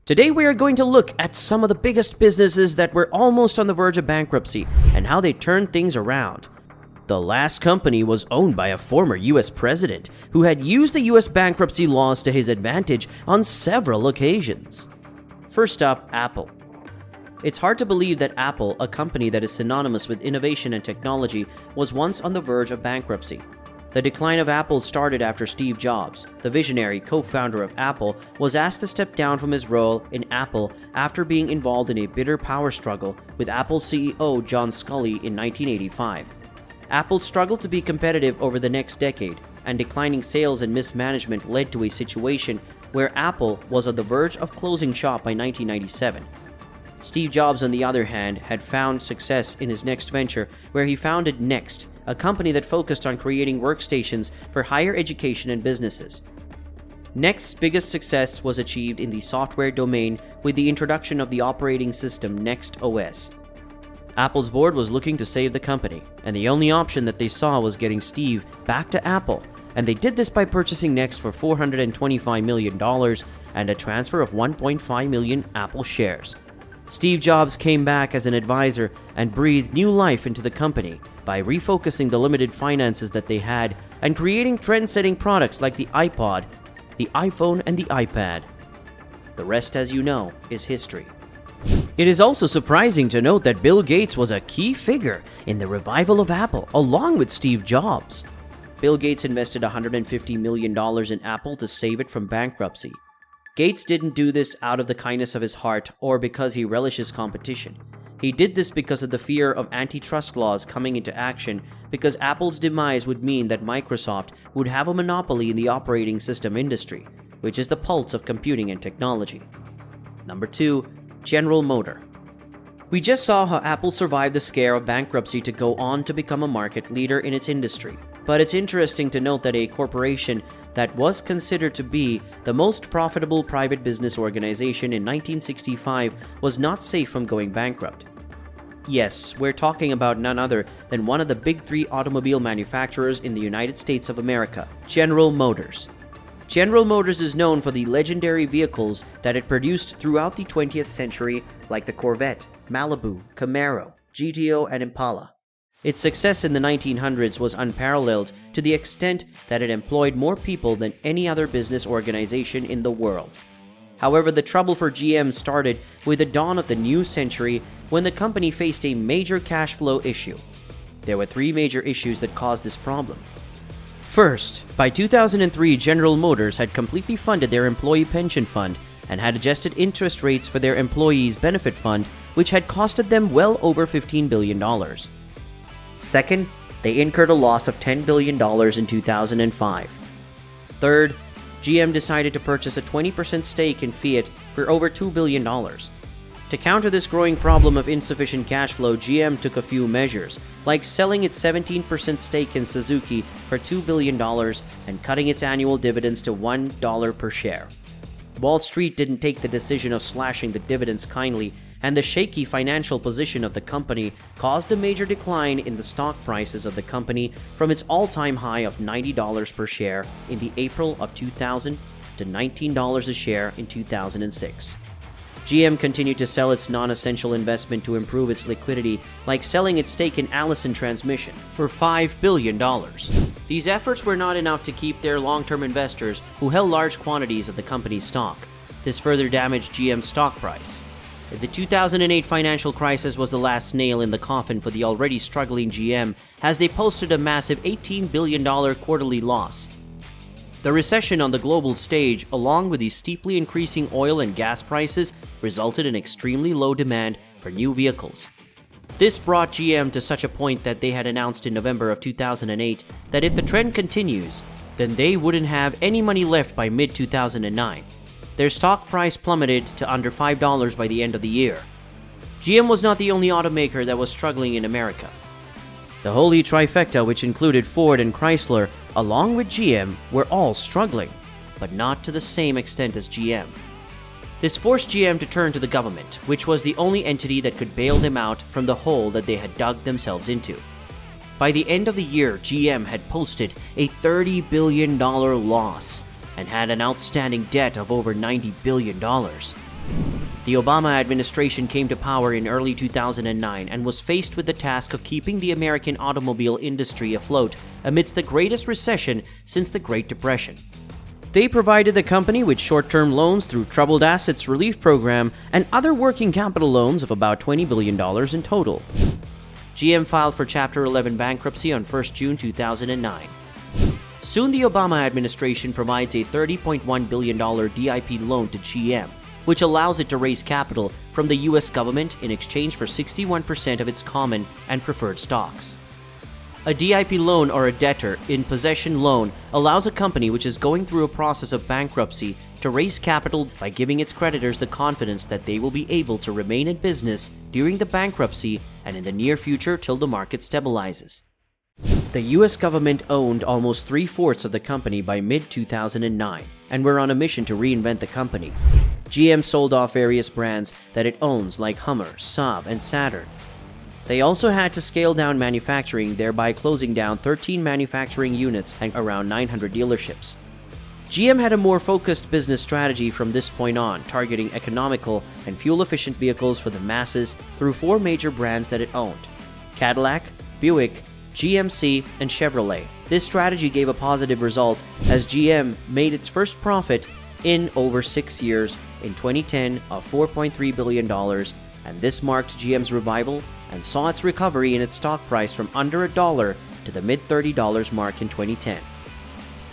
Today we are going to look at some of the biggest businesses that were almost on the verge of bankruptcy and how they turned things around. The last company was owned by a former US president who had used the US bankruptcy laws to his advantage on several occasions. First up, Apple. It's hard to believe that Apple, a company that is synonymous with innovation and technology, was once on the verge of bankruptcy. The decline of Apple started after Steve Jobs, the visionary co-founder of Apple, was asked to step down from his role in Apple after being involved in a bitter power struggle with Apple CEO John Sculley in 1985. Apple struggled to be competitive over the next decade, and declining sales and mismanagement led to a situation where Apple was on the verge of closing shop by 1997. Steve Jobs, on the other hand, had found success in his next venture, where he founded Next, a company that focused on creating workstations for higher education and businesses. Next's biggest success was achieved in the software domain with the introduction of the operating system Next OS. Apple's board was looking to save the company, and the only option that they saw was getting Steve back to Apple, and they did this by purchasing Next for $425 million and a transfer of 1.5 million Apple shares. Steve Jobs came back as an advisor and breathed new life into the company by refocusing the limited finances that they had and creating trend-setting products like the iPod, the iPhone, and the iPad. The rest, as you know, is history. It is also surprising to note that Bill Gates was a key figure in the revival of Apple, along with Steve Jobs. Bill Gates invested $150 million in Apple to save it from bankruptcy. Gates didn't do this out of the kindness of his heart or because he relishes competition. He did this because of the fear of antitrust laws coming into action, because Apple's demise would mean that Microsoft would have a monopoly in the operating system industry, which is the pulse of computing and technology. Number 2, General Motors. We just saw how Apple survived the scare of bankruptcy to go on to become a market leader in its industry. But it's interesting to note that a corporation that was considered to be the most profitable private business organization in 1965 was not safe from going bankrupt. Yes, we're talking about none other than one of the big three automobile manufacturers in the United States of America, General Motors. General Motors is known for the legendary vehicles that it produced throughout the 20th century, like the Corvette, Malibu, Camaro, GTO, and Impala. Its success in the 1900s was unparalleled to the extent that it employed more people than any other business organization in the world. However, the trouble for GM started with the dawn of the new century when the company faced a major cash flow issue. There were three major issues that caused this problem. First, by 2003, General Motors had completely funded their employee pension fund and had adjusted interest rates for their employees' benefit fund, which had costed them well over $15 billion. Second, they incurred a loss of $10 billion in 2005. Third, GM decided to purchase a 20% stake in Fiat for over $2 billion. To counter this growing problem of insufficient cash flow, GM took a few measures, like selling its 17% stake in Suzuki for $2 billion and cutting its annual dividends to $1 per share. Wall Street didn't take the decision of slashing the dividends kindly, and the shaky financial position of the company caused a major decline in the stock prices of the company from its all-time high of $90 per share in the April of 2000 to $19 a share in 2006. GM continued to sell its non-essential investment to improve its liquidity, like selling its stake in Allison Transmission for $5 billion. These efforts were not enough to keep their long-term investors who held large quantities of the company's stock. This further damaged GM's stock price. The 2008 financial crisis was the last nail in the coffin for the already struggling GM, as they posted a massive $18 billion quarterly loss. The recession on the global stage, along with the steeply increasing oil and gas prices, resulted in extremely low demand for new vehicles. This brought GM to such a point that they had announced in November of 2008 that if the trend continues, then they wouldn't have any money left by mid-2009. Their stock price plummeted to under $5 by the end of the year. GM was not the only automaker that was struggling in America. The holy trifecta, which included Ford and Chrysler, along with GM, were all struggling, but not to the same extent as GM. This forced GM to turn to the government, which was the only entity that could bail them out from the hole that they had dug themselves into. By the end of the year, GM had posted a $30 billion loss and had an outstanding debt of over $90 billion. The Obama administration came to power in early 2009 and was faced with the task of keeping the American automobile industry afloat amidst the greatest recession since the Great Depression. They provided the company with short-term loans through Troubled Assets Relief Program and other working capital loans of about $20 billion in total. GM filed for Chapter 11 bankruptcy on 1 June 2009. Soon the Obama administration provides a $30.1 billion DIP loan to GM, which allows it to raise capital from the US government in exchange for 61% of its common and preferred stocks. A DIP loan, or a debtor in possession loan, allows a company which is going through a process of bankruptcy to raise capital by giving its creditors the confidence that they will be able to remain in business during the bankruptcy and in the near future till the market stabilizes. The US government owned almost 3/4 of the company by mid-2009 and were on a mission to reinvent the company. GM sold off various brands that it owns like Hummer, Saab, and Saturn. They also had to scale down manufacturing, thereby closing down 13 manufacturing units and around 900 dealerships. GM had a more focused business strategy from this point on, targeting economical and fuel-efficient vehicles for the masses through 4 major brands that it owned: Cadillac, Buick, GMC, and Chevrolet. This strategy gave a positive result as GM made its first profit in over 6 years in 2010 of $4.3 billion, and this marked GM's revival and saw its recovery in its stock price from under $1 to the mid-$30 mark in 2010.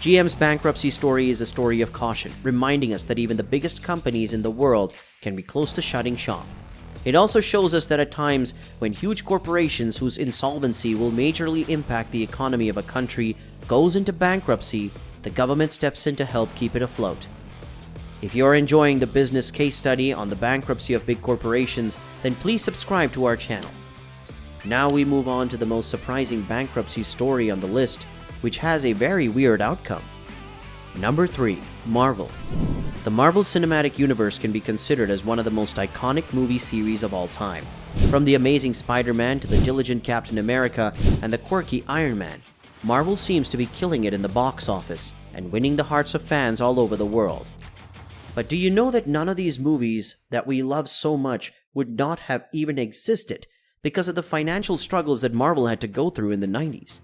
GM's bankruptcy story is a story of caution, reminding us that even the biggest companies in the world can be close to shutting shop. It also shows us that at times when huge corporations whose insolvency will majorly impact the economy of a country goes into bankruptcy, the government steps in to help keep it afloat. If you're enjoying the business case study on the bankruptcy of big corporations, then please subscribe to our channel. Now we move on to the most surprising bankruptcy story on the list, which has a very weird outcome. Number 3. Marvel. The Marvel Cinematic Universe can be considered as one of the most iconic movie series of all time. From the amazing Spider-Man to the diligent Captain America and the quirky Iron Man, Marvel seems to be killing it in the box office and winning the hearts of fans all over the world. But do you know that none of these movies that we love so much would not have even existed because of the financial struggles that Marvel had to go through in the 90s?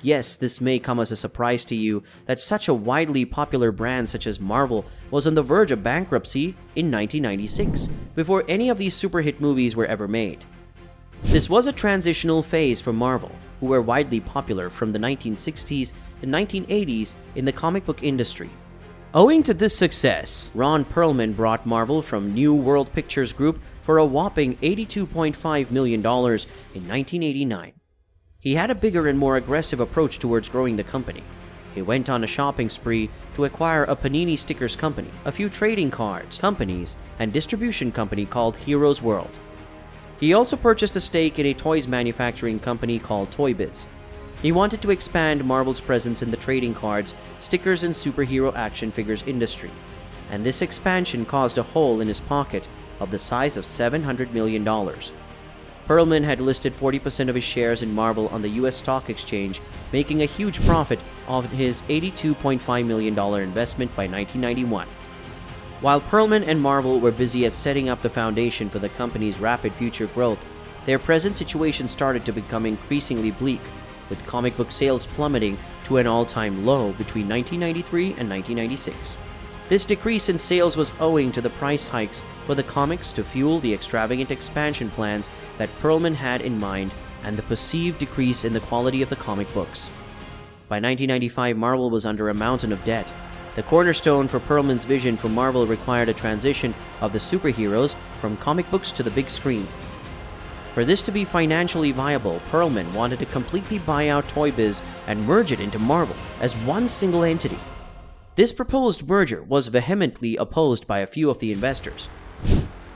Yes, this may come as a surprise to you that such a widely popular brand such as Marvel was on the verge of bankruptcy in 1996, before any of these super hit movies were ever made. This was a transitional phase for Marvel, who were widely popular from the 1960s and 1980s in the comic book industry. Owing to this success, Ron Perlman brought Marvel from New World Pictures Group for a whopping $82.5 million in 1989. He had a bigger and more aggressive approach towards growing the company. He went on a shopping spree to acquire a Panini stickers company, a few trading cards companies, and distribution company called Heroes World. He also purchased a stake in a toys manufacturing company called Toy Biz. He wanted to expand Marvel's presence in the trading cards, stickers, and superhero action figures industry, and this expansion caused a hole in his pocket of the size of $700 million. Perlman had listed 40% of his shares in Marvel on the US stock exchange, making a huge profit of his $82.5 million investment by 1991. While Perlman and Marvel were busy at setting up the foundation for the company's rapid future growth, their present situation started to become increasingly bleak, with comic book sales plummeting to an all-time low between 1993 and 1996. This decrease in sales was owing to the price hikes for the comics to fuel the extravagant expansion plans that Perlman had in mind and the perceived decrease in the quality of the comic books. By 1995, Marvel was under a mountain of debt. The cornerstone for Perlman's vision for Marvel required a transition of the superheroes from comic books to the big screen. For this to be financially viable, Perlman wanted to completely buy out Toy Biz and merge it into Marvel as one single entity. This proposed merger was vehemently opposed by a few of the investors.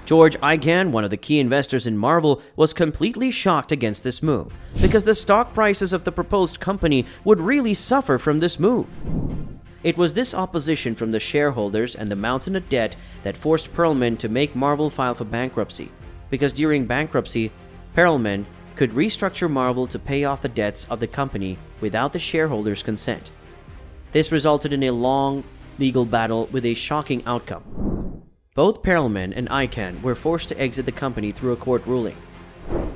George Igan, one of the key investors in Marvel, was completely shocked against this move, because the stock prices of the proposed company would really suffer from this move. It was this opposition from the shareholders and the mountain of debt that forced Perlman to make Marvel file for bankruptcy, because during bankruptcy, Perlman could restructure Marvel to pay off the debts of the company without the shareholders' consent. This resulted in a long legal battle with a shocking outcome. Both Perelman and Icahn were forced to exit the company through a court ruling.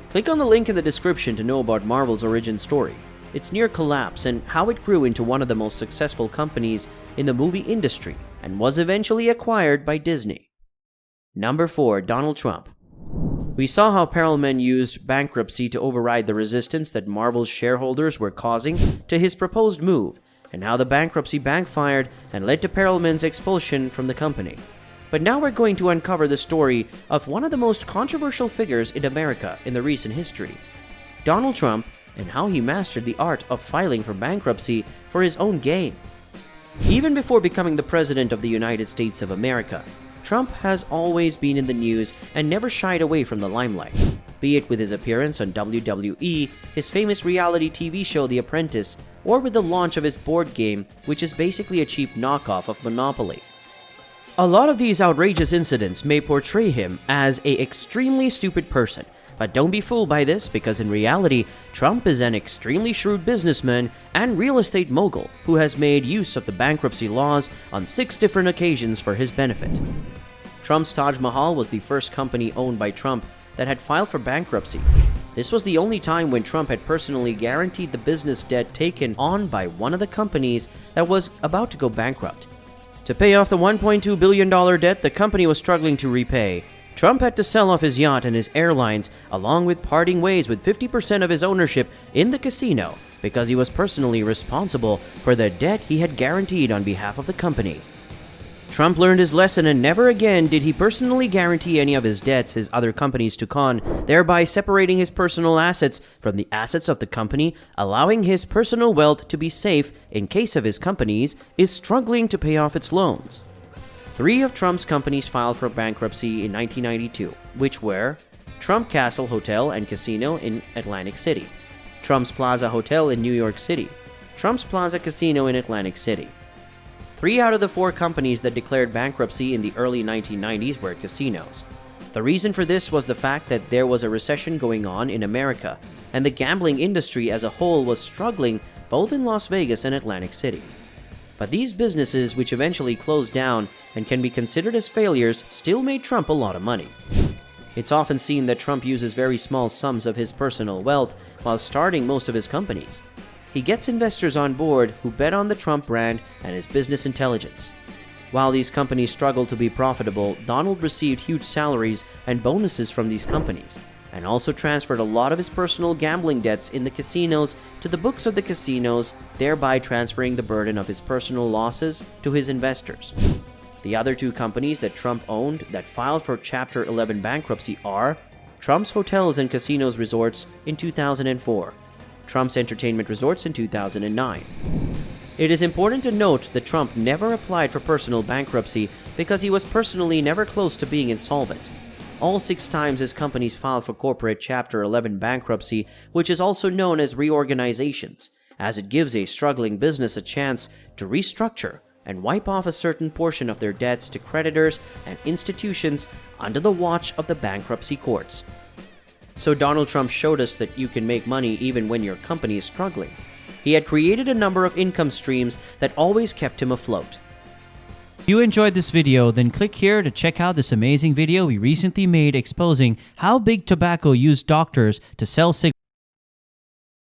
Click on the link in the description to know about Marvel's origin story, its near collapse, and how it grew into one of the most successful companies in the movie industry and was eventually acquired by Disney. Number 4. Donald Trump. We saw how Perelman used bankruptcy to override the resistance that Marvel's shareholders were causing to his proposed move, and how the bankruptcy backfired and led to Perelman's expulsion from the company. But now we're going to uncover the story of one of the most controversial figures in America in the recent history, Donald Trump, and how he mastered the art of filing for bankruptcy for his own gain. Even before becoming the President of the United States of America, Trump has always been in the news and never shied away from the limelight, be it with his appearance on WWE, his famous reality TV show The Apprentice, or with the launch of his board game, which is basically a cheap knockoff of Monopoly. A lot of these outrageous incidents may portray him as an extremely stupid person, but don't be fooled by this, because in reality, Trump is an extremely shrewd businessman and real estate mogul who has made use of the bankruptcy laws on 6 different occasions for his benefit. Trump's Taj Mahal was the first company owned by Trump that had filed for bankruptcy. This was the only time when Trump had personally guaranteed the business debt taken on by one of the companies that was about to go bankrupt. To pay off the $1.2 billion debt the company was struggling to repay, Trump had to sell off his yacht and his airlines, along with parting ways with 50% of his ownership in the casino, because he was personally responsible for the debt he had guaranteed on behalf of the company. Trump learned his lesson, and never again did he personally guarantee any of his debts his other companies took on, thereby separating his personal assets from the assets of the company, allowing his personal wealth to be safe in case of his companies is struggling to pay off its loans. 3 of Trump's companies filed for bankruptcy in 1992, which were Trump Castle Hotel and Casino in Atlantic City, Trump's Plaza Hotel in New York City, Trump's Plaza Casino in Atlantic City. 3 out of the 4 companies that declared bankruptcy in the early 1990s were casinos. The reason for this was the fact that there was a recession going on in America, and the gambling industry as a whole was struggling both in Las Vegas and Atlantic City. But these businesses, which eventually closed down and can be considered as failures, still made Trump a lot of money. It's often seen that Trump uses very small sums of his personal wealth while starting most of his companies. He gets investors on board who bet on the Trump brand and his business intelligence. While these companies struggled to be profitable, Donald received huge salaries and bonuses from these companies, and also transferred a lot of his personal gambling debts in the casinos to the books of the casinos, thereby transferring the burden of his personal losses to his investors. The other 2 companies that Trump owned that filed for Chapter 11 bankruptcy are Trump's Hotels and Casinos Resorts in 2004, Trump's Entertainment Resorts in 2009. It is important to note that Trump never applied for personal bankruptcy because he was personally never close to being insolvent. All 6 times his companies filed for corporate Chapter 11 bankruptcy, which is also known as reorganizations, as it gives a struggling business a chance to restructure and wipe off a certain portion of their debts to creditors and institutions under the watch of the bankruptcy courts. So Donald Trump showed us that you can make money even when your company is struggling. He had created a number of income streams that always kept him afloat. If you enjoyed this video, then click here to check out this amazing video we recently made exposing how Big Tobacco used doctors to sell cigarettes